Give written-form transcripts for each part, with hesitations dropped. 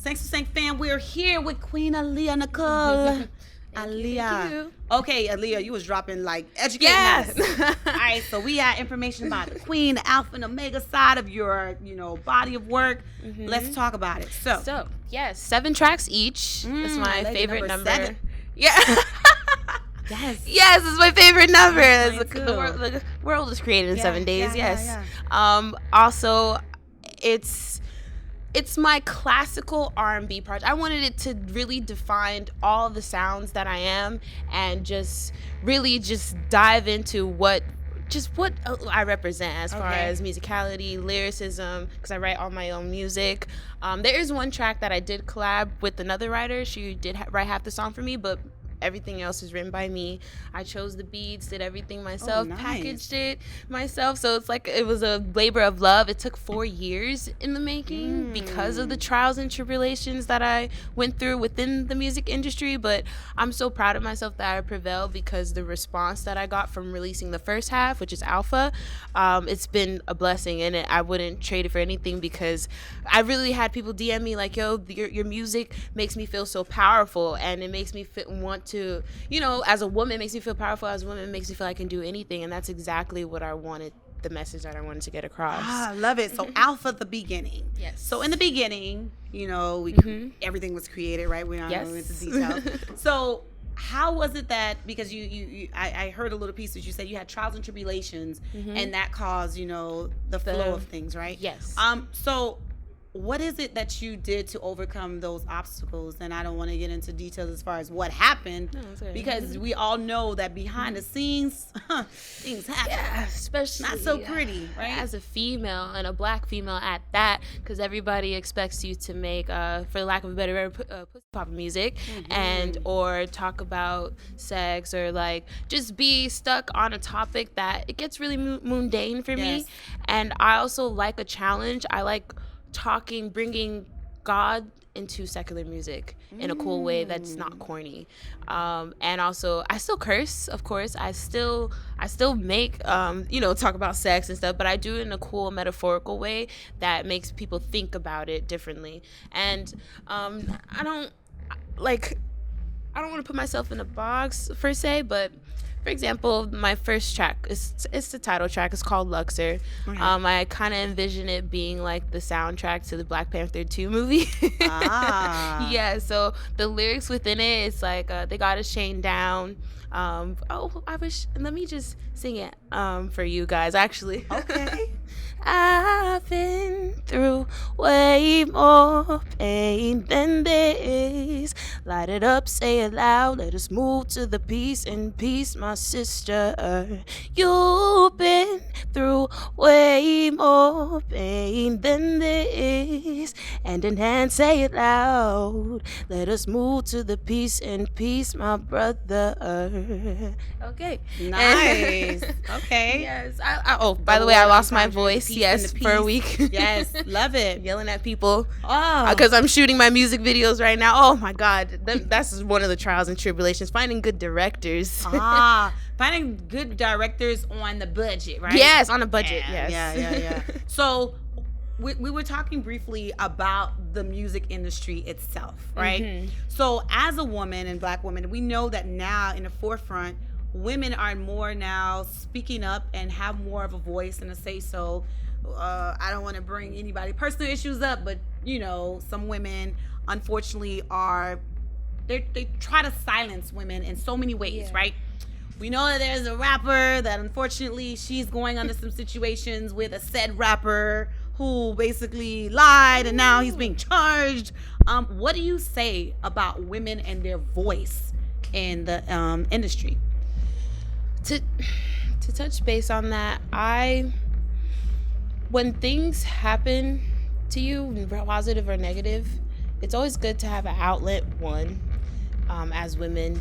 Thanks to Sank fam. We're here with Queen AALIYAH Nicole. AALIYAH. Okay, AALIYAH, you was dropping like educating us. All right, so we had information about the Queen, the Alpha and Omega side of your, body of work. Let's talk about it. So yes, 7 tracks each. It's my favorite number. 7. Yeah. Yes, it's my favorite number. The world is created in 7 days. Yeah. Also, it's my classical R&B project. I wanted it to really define all the sounds that I am, and just dive into what I represent as far as musicality, lyricism, because I write all my own music. There is one track that I did collab with another writer. She did write half the song for me, but everything else is written by me. I chose the beats, did everything myself, packaged it myself. So it's like it was a labor of love. It took 4 years in the making because of the trials and tribulations that I went through within the music industry. But I'm so proud of myself that I prevailed, because the response that I got from releasing the first half, which is Alpha, it's been a blessing, and I wouldn't trade it for anything, because I really had people DM me like, yo, your music makes me feel so powerful, and it makes me want to, as a woman, it makes me feel powerful. As a woman, it makes me feel I can do anything, and that's exactly what I wanted, the message that I wanted to get across. I love it. So Alpha, the beginning. Yes. So in the beginning, everything was created, right? We're not going into details. So how was it that, because I heard a little piece that you said you had trials and tribulations, and that caused, the flow of things, right? Yes. So what is it that you did to overcome those obstacles? And I don't want to get into details as far as what happened, because we all know that behind the scenes, things happen. Yeah, especially not so pretty, right? As a female, and a black female at that, because everybody expects you to make, for lack of a better word, pussy pop music, and or talk about sex, or like just be stuck on a topic that it gets really mundane for me. And I also like a challenge. I like bringing God into secular music in a cool way that's not corny. And also, I still curse, of course. I still make, talk about sex and stuff, but I do it in a cool metaphorical way that makes people think about it differently. And I don't want to put myself in a box per se, but for example, my first track, it's the title track. It's called Luxor. I kind of envision it being like the soundtrack to the Black Panther 2 movie. Yeah, so the lyrics within it, it's like they got us chained down. Let me just sing it for you guys, actually. Okay. I've been through way more pain than this. Light it up, say it loud, let us move to the peace. In peace, my sister. You've been through way more pain than this. Hand in hand, say it loud, let us move to the peace. In peace, my brother. Okay. Nice. Okay. Yes. By the way, I lost my voice. Yes, for a week. Yes, love it. Yelling at people. Because I'm shooting my music videos right now. Oh my God, that's one of the trials and tribulations. Finding good directors. Finding good directors on the budget, right? Yes, on a budget. Yes. Yeah. So we were talking briefly about the music industry itself, right? So as a woman and Black woman, we know that now in the forefront, women are more now speaking up and have more of a voice and a say-so. I don't want to bring anybody personal issues up, but some women unfortunately they try to silence women in so many ways, right? We know that there's a rapper that unfortunately she's going under some situations with a said rapper who basically lied, and now he's being charged. What do you say about women and their voice in the industry? To touch base on that, when things happen to you, positive or negative, it's always good to have an outlet, as women,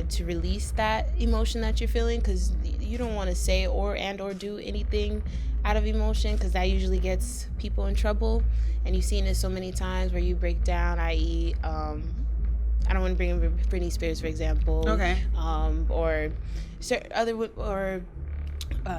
to release that emotion that you're feeling, because you don't want to say or do anything out of emotion, because that usually gets people in trouble. And you've seen it so many times where you break down, i.e., I don't want to bring in Britney Spears, for example. Okay. Or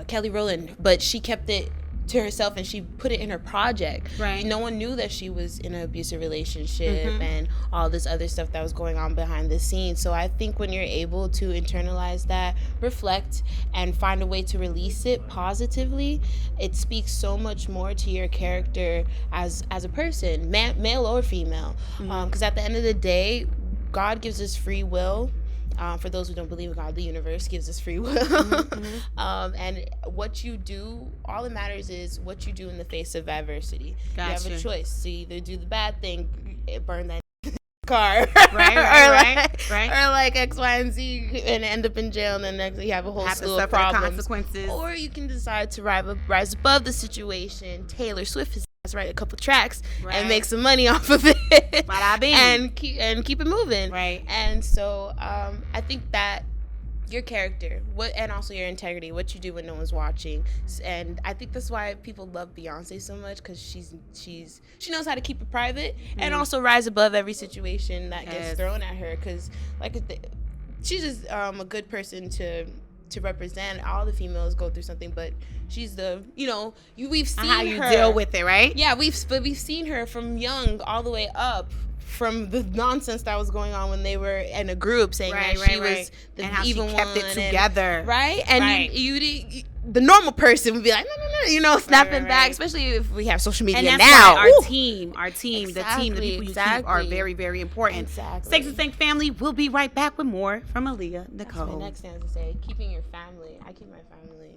Kelly Rowland, but she kept it to herself, and she put it in her project. Right. No one knew that she was in an abusive relationship and all this other stuff that was going on behind the scenes. So I think when you're able to internalize that, reflect, and find a way to release it positively, it speaks so much more to your character as a person, male or female. Because at the end of the day, God gives us free will. For those who don't believe in God, the universe gives us free will. And what you do, all that matters is what you do in the face of adversity. Gotcha. You have a choice to either do the bad thing, burn that car, or like X, Y, and Z, and end up in jail, and then next you have a whole slew of problems. Consequences. Or you can decide to rise above the situation. Taylor Swift has write a couple tracks and make some money off of it, and keep it moving. Right. And so I think that your character, and also your integrity, what you do when no one's watching, and I think that's why people love Beyonce so much, because she knows how to keep it private and also rise above every situation that gets thrown at her, because she's just a good person to represent. All the females go through something, but she's we've seen how you her deal with it, right? Yeah, we've seen her from young all the way up, from the nonsense that was going on when they were in a group, saying that she was the and how evil she kept one, it together, and you the normal person would be like, no, snapping back, especially if we have social media and that's now. Why our team, exactly, the people you keep are very, very important. Exactly. Seg2 family, we'll be right back with more from AALIYAH Nicole. That's my next thing to say. Keeping your family. I keep my family.